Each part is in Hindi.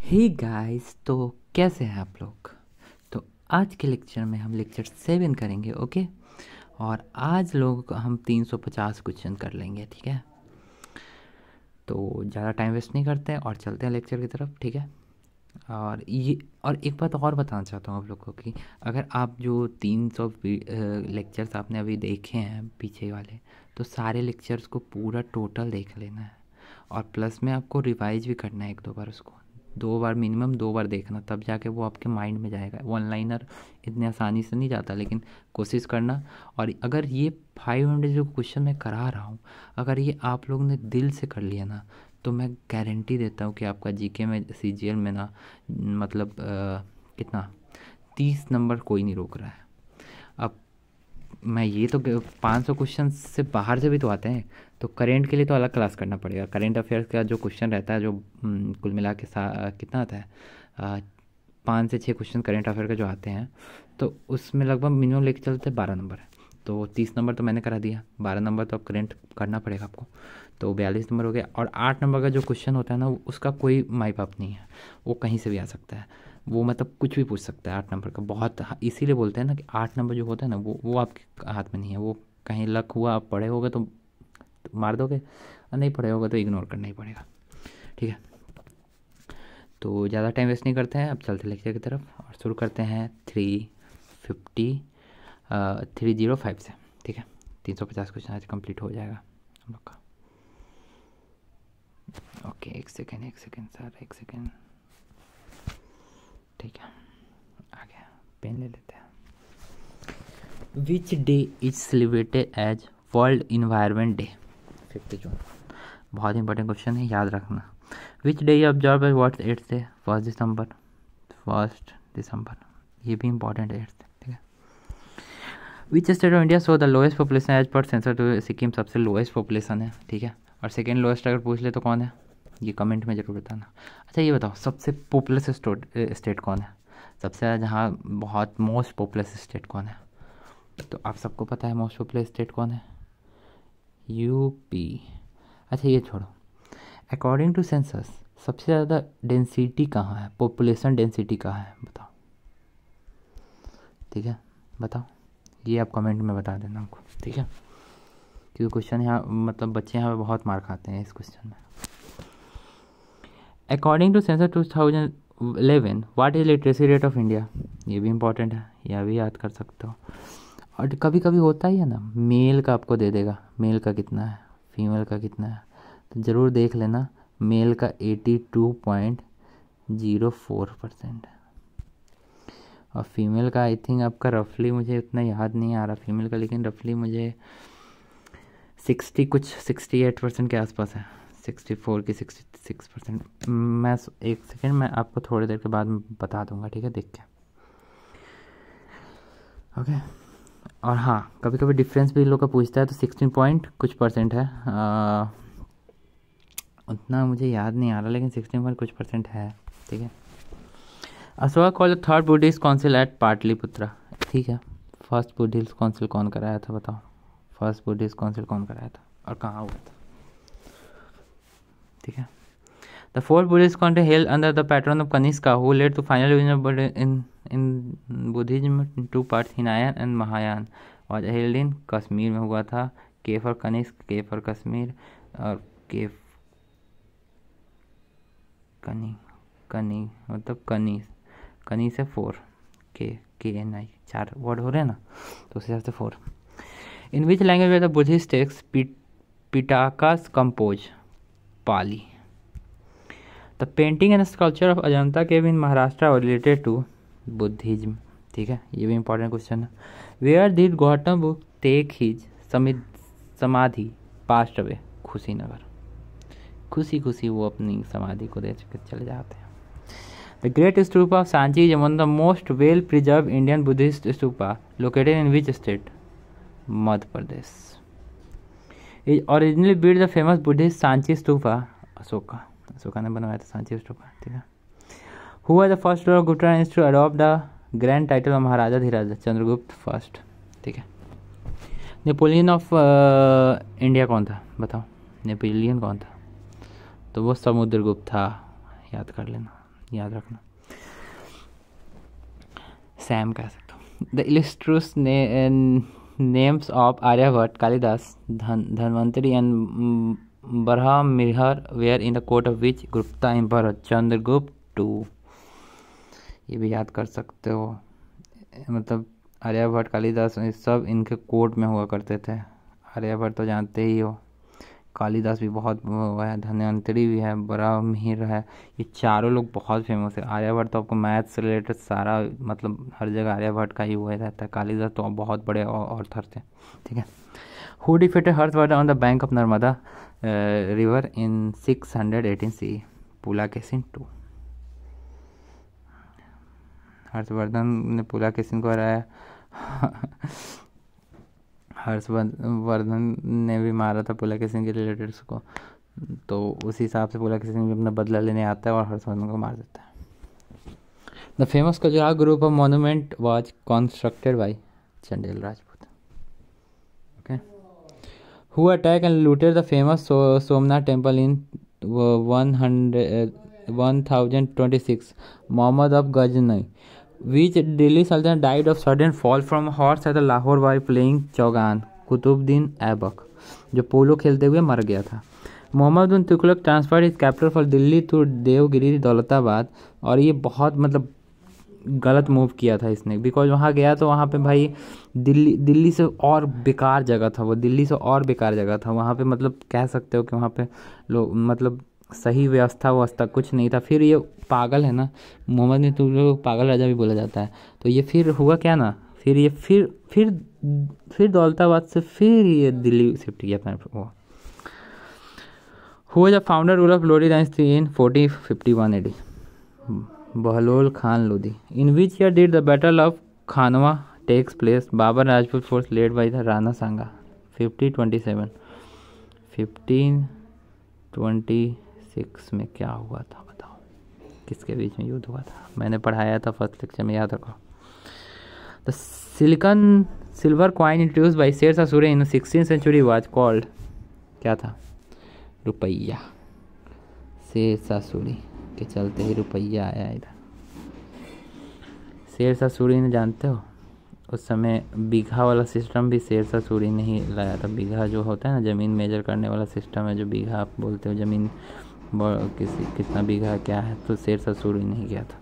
हे गाइस, तो कैसे हैं आप लोग। तो आज के लेक्चर में हम लेक्चर 7 करेंगे। ओके। और आज लोग हम 350 क्वेश्चन कर लेंगे। ठीक है, तो ज़्यादा टाइम वेस्ट नहीं करते हैं और चलते हैं लेक्चर की तरफ। ठीक है। और एक बात और बताना चाहता हूँ आप लोग को कि अगर आप जो 300 लेक्चर्स आपने अभी देखे हैं पीछे वाले, तो सारे लेक्चर्स को पूरा टोटल देख लेना है और प्लस में आपको रिवाइज भी करना है 1-2 बार। उसको 2 बार मिनिमम 2 बार देखना, तब जाके वो आपके माइंड में जाएगा। वन लाइनर इतने आसानी से नहीं जाता, लेकिन कोशिश करना। और अगर ये 500 जो क्वेश्चन मैं करा रहा हूँ, अगर ये आप लोगों ने दिल से कर लिया ना, तो मैं गारंटी देता हूँ कि आपका जीके में सीजीएल में ना मतलब कितना 30 नंबर कोई नहीं रोक रहा है। अब मैं ये तो 500 क्वेश्चन से बाहर से भी तो आते हैं, तो करेंट के लिए तो अलग क्लास करना पड़ेगा। करेंट अफेयर्स का जो क्वेश्चन रहता है, जो कुल मिला के कितना आता है, 5 से 6 क्वेश्चन करेंट अफेयर के जो आते हैं, तो उसमें लगभग मिनिमम लेके चलते 12 नंबर है। तो 30 नंबर तो मैंने करा दिया, 12 नंबर तो अब करेंट करना पड़ेगा आपको, तो 42 नंबर हो गया। और 8 नंबर का जो क्वेश्चन होता है ना, उसका कोई माई बाप नहीं है, वो कहीं से भी आ सकता है। वो मतलब कुछ भी पूछ सकता है 8 नंबर का। बहुत इसीलिए बोलते हैं ना कि 8 नंबर जो होता है ना, वो आपके हाथ में नहीं है। वो कहीं लक हुआ, आप पढ़े होगे तो मार दोगे, और नहीं पढ़े होगे तो इग्नोर करना ही पड़ेगा। ठीक है, तो ज़्यादा टाइम वेस्ट नहीं करते हैं, अब चलते लेक्चर की तरफ और शुरू करते हैं 305 से। ठीक है, 350 क्वेश्चन आज कंप्लीट हो जाएगा हम लोग का। ओके, एक सेकेंड सर, एक सेकेंड। ठीक है, आगे पेन ले लेते हैं। Which day is celebrated as world environment day? 5 June. बहुत इंपॉर्टेंट क्वेश्चन है, याद रखना। Which day you observe as what's 8th day? 1 दिसंबर। ये भी इंपॉर्टेंट है, 8th। ठीक है। Which state of India so the lowest population as per census? To Sikkim सबसे लोएस्ट पॉपुलेशन है। ठीक है, और सेकेंड लोएस्ट अगर पूछ ले तो कौन है, ये कमेंट में जरूर बताना। अच्छा ये बताओ, सबसे पॉपुलस स्टेट कौन है? सबसे ज़्यादा जहाँ बहुत मोस्ट पॉपुलस स्टेट कौन है? तो आप सबको पता है मोस्ट पॉपुलस स्टेट कौन है, यूपी। अच्छा ये छोड़ो, अकॉर्डिंग टू सेंसस सबसे ज़्यादा डेंसिटी कहाँ है, पॉपुलेशन डेंसिटी कहाँ है, बताओ। ठीक है, बताओ, ये आप कमेंट में बता देना हमको। ठीक है, क्योंकि क्वेश्चन यहाँ मतलब बच्चे यहाँ पे बहुत मार खाते हैं इस क्वेश्चन में। According to census 2011 what is literacy rate of India? ये भी इंपॉर्टेंट है, यह भी याद कर सकते हो। और कभी कभी होता ही है ना, मेल का आपको दे देगा, मेल का कितना है, फीमेल का कितना है, तो ज़रूर देख लेना। मेल का 82.04% है और फीमेल का आई थिंक आपका रफली, मुझे उतना याद नहीं आ रहा फीमेल का, लेकिन रफली मुझे 68% के आसपास है, 64 की 66%। मैं एक सेकेंड, मैं आपको थोड़ी देर के बाद बता दूंगा। ठीक है, देख के। ओके। और हाँ, कभी कभी डिफरेंस भी लोग का पूछता है, तो 16 पॉइंट कुछ परसेंट है, उतना मुझे याद नहीं आ रहा, लेकिन 16 पॉइंट कुछ परसेंट है। ठीक है। Ashoka called third Buddhist council at Pataliputra. ठीक है, फर्स्ट बुद्धिस्ट काउंसिल कौन कराया था, बताओ। फर्स्ट बुद्धिस्ट काउंसिल कौन कराया था और कहाँ हुआ था? ठीक है। The fourth Buddhist council held under the pattern of Kanishka who led to final division in Buddhism in 2 parts, Hinayana and Mahayana, और हेल्ड इन कश्मीर में हुआ था। के फॉर कनिष्क, के फॉर कश्मीर, और के कनी मतलब कनी से 4, KNI 4 वर्ड हो रहे हैं ना, तो उस हिसाब से 4। In which language the Buddhist text Pitakas compose? Pali. The painting and sculpture of Ajanta cave in Maharashtra और रिलेटेड टू बुद्धिज्म। ठीक है, ये भी इंपॉर्टेंट क्वेश्चन है। Where did Gautam Buddha take his samadhi past away? Kushinagar. खुशी वो अपनी समाधि को दे चले जाते हैं। The great stupa of Sanchi is one the most well preserve Indian Buddhist stupa located in which state? Madhya Pradesh. Is originally build the famous Buddhist Sanchi stupa? Ashoka ने बनवाया था सांची स्तूपा। ठीक है। Who was the first lord of Gupta to adopt the grand title of Maharaja Dhiraj? Chandragupta first. ठीक है। नेपोलियन ऑफ इंडिया कौन था, बताओ। नेपोलियन कौन था? तो वो समुद्रगुप्त था, याद कर लेना। याद रखना, सैम कह सकते हो। The illustrious names of Aryabhata, Kalidasa, Dhanvantari and Varaha Mihira were in the court of which Gupta emperor Chandragupta two. ये भी याद कर सकते हो, मतलब आर्यभट्ट, कालिदास, ये सब इनके कोर्ट में हुआ करते थे। आर्यभट्ट तो जानते ही हो, कालिदास भी बहुत हुआ है, धन्वंतरी भी है, बरहा मिहिर है, ये चारों लोग बहुत फेमस है। आर्यभट्ट तो आपको मैथ से रिलेटेड सारा, मतलब हर जगह आर्यभट्ट का ही हुआ रहता है। कालिदास तो बहुत बड़े ऑथर थे, ठीक है। Who defeated Harshavardhan on the bank of Narmada river in 618 C, Pulakeshin two. Harshavardhan ने पुलकेशिन को हराया। हर्षवर्धन ने भी मारा था पुलकेशिन के रिलेटेड उसको, तो उसी हिसाब से पुलकेशिन भी अपना बदला लेने आता है और हर्षवर्धन को मार देता है। The famous Khajuraho group of monument was constructed by Chandel Rajput. Okay. Who attack and looted the famous Somnath temple in 1026? Mohammad of Ghazni. Which Delhi Sultan died of sudden fall from a horse at Lahore while playing chaugan? Qutubuddin Aibak, जो पोलो खेलते हुए मर गया था। Muhammad bin Tughlaq transferred is capital for Delhi to Devagiri Daulatabad, और ये बहुत मतलब गलत मूव किया था इसने, बिकॉज वहाँ गया तो वहाँ पे भाई दिल्ली से और बेकार जगह था वो, दिल्ली से और बेकार जगह था वहाँ पे, मतलब कह सकते हो कि वहाँ पे लोग मतलब सही व्यवस्था कुछ नहीं था। फिर ये पागल है ना, मोहम्मद ने तो लोग पागल राजा भी बोला जाता है। तो ये फिर हुआ क्या ना, फिर ये फिर दौलताबाद से फिर ये दिल्ली शिफ्ट किया अपना वो। Who was the founder rule of Lodi dynasty in 1451 AD? Bahlol Khan Lodi. In which year did the battle of Khanwa takes place? Babur Rajput force led by the Rana Sanga. 1527। 1526 में क्या हुआ था बताओ, किसके बीच में युद्ध हुआ था? मैंने पढ़ाया था फर्स्ट लेक्चर में, याद रखो। The silver coin introduce by Sher Shah Suri in 16th century was called, क्या था? रुपया। शेरशाह सूरी के चलते ही रुपया आया इधर। शेरशाह सूरी ने, जानते हो उस समय बीघा वाला सिस्टम भी शेरशाह सूरी ने ही लाया था। बीघा जो होता है ना, ज़मीन मेजर करने वाला सिस्टम है, जो बीघा आप बोलते हो, ज़मीन कितना बीघा क्या है, तो शेरशाह सूरी ने ही किया था।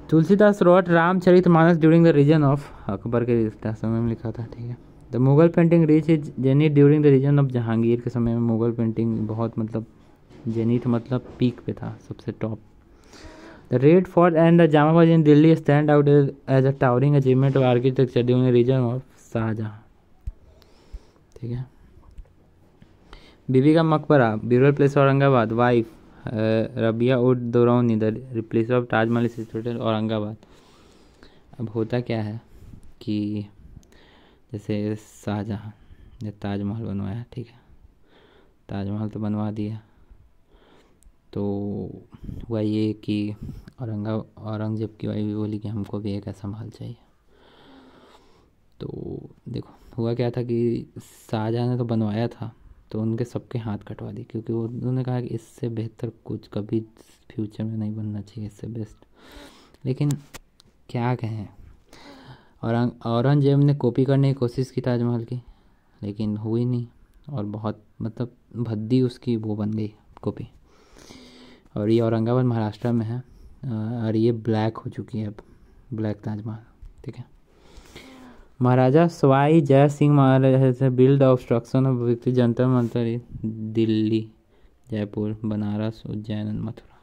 Tulsidas wrote Ramcharitmanas during the reason of, Akbar के समय में लिखा था, ठीक है। The Mughal painting reach is zenith during the reason of Jahangir के समय में मुगल पेंटिंग बहुत मतलब जेनिथ मतलब पीक पे था, सबसे top. The red fort and the Jama Masjid in Delhi stand out as a towering achievement of architecture during the reason of Shah Jahan, ठीक है। Bibi ka Maqbara, burial place Aurangabad, wife Rabia ud Daurani, the place of Taj Mahal situated Aurangabad. अब होता क्या है कि जैसे शाहजहाँ ने ताजमहल बनवाया, ठीक है, ताजमहल तो बनवा दिया, तो हुआ ये कि औरंगजेब की वाइफ भी बोली कि हमको भी एक ऐसा महल चाहिए। तो देखो हुआ क्या था कि शाहजहाँ ने तो बनवाया था, तो उनके सबके हाथ कटवा दी, क्योंकि वो उन्होंने कहा कि इससे बेहतर कुछ कभी फ्यूचर में नहीं बनना चाहिए, इससे बेस्ट। लेकिन क्या कहें, औरंगजेब ने कॉपी करने की कोशिश की ताजमहल की, लेकिन हुई नहीं, और बहुत मतलब भद्दी उसकी वो बन गई कॉपी। और ये औरंगाबाद महाराष्ट्र में है, और ये ब्लैक हो चुकी है अब, ब्लैक ताजमहल, ठीक है। Maharaja Sawai Jai Singh Maharaj build obstruction of Jantar Mantar Delhi, Jaipur, Banaras, Ujjain and Mathura.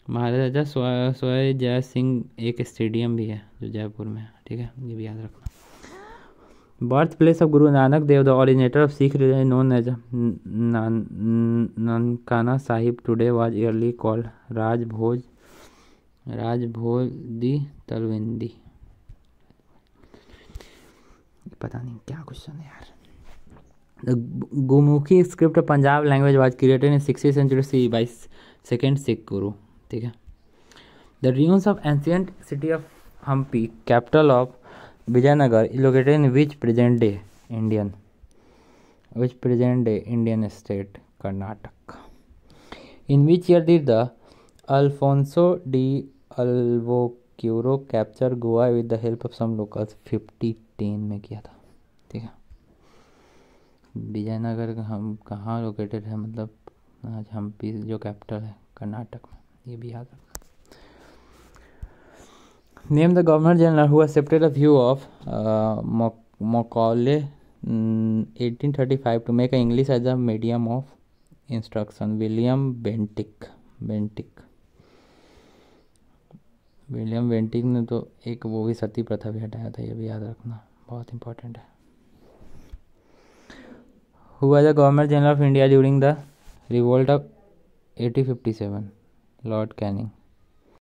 Maharaja Sawai Jai Singh एक स्टेडियम भी है जो जयपुर में है, ठीक है, ये भी याद रखना। Birth place of Guru Nanak Dev, the originator of Sikh religion known as Nankana Sahib today was early called Rajbhoj Talwandi. पता नहीं क्या क्वेश्चन है यार। The Gurmukhi script of Punjab language was created in 6th century CE by second Sikh guru, ठीक है। The ruins of ancient city of Hampi, capital of Vijayanagara, located in which present day Indian which present day Indian state Karnataka. In which year did the Alfonso de Albuquerque capture Goa with the help of some locals. 5010 में किया था. ठीक है. विजयनगर हम कहाँ लोकेटेड है, मतलब आज हम्पी जो कैपिटल है कर्नाटक में, ये भी याद रखना. Name the governor general who accepted a view of Macaulay 1835 to make English as a medium of instruction. William Bentinck ने तो एक वो भी सती प्रथा भी हटाया था, ये भी याद रखना, बहुत इंपॉर्टेंट है. Who was the Governor General of India during the revolt of 1857? Lord Canning.